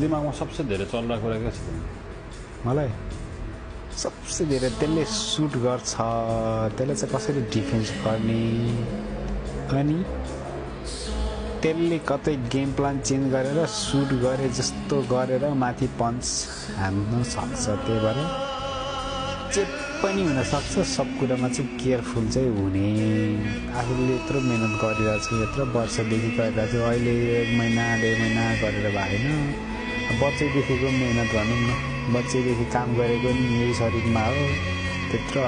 दिमागमा सबसे धेरै चल्दा कुरा के छ तिम्रो? मलाई सबसे धेरै त्यसले सुट गर्छ, त्यसले चाहिँ कसरी डिफेन्स गर्ने, अनि त्यसले कतै गेम प्लान चेन्ज गरेर सुट गरे जस्तो गरेर माथि पन्च हान्न सक्छ। त्यही भएर जे पनि हुनसक्छ, सब कुरामा चाहिँ केयरफुल चाहिँ हुने। आफूले यत्रो मेहनत गरिरहेको छु, यत्रो वर्षदेखि गरिरहेको छु, अहिले 1 महिना 1.5 महिना गरेर भएन। बच्चैदेखिको मेहनत भनौँ न, बच्चैदेखि काम गरेको नि यही शरीरमा हो, त्यत्रो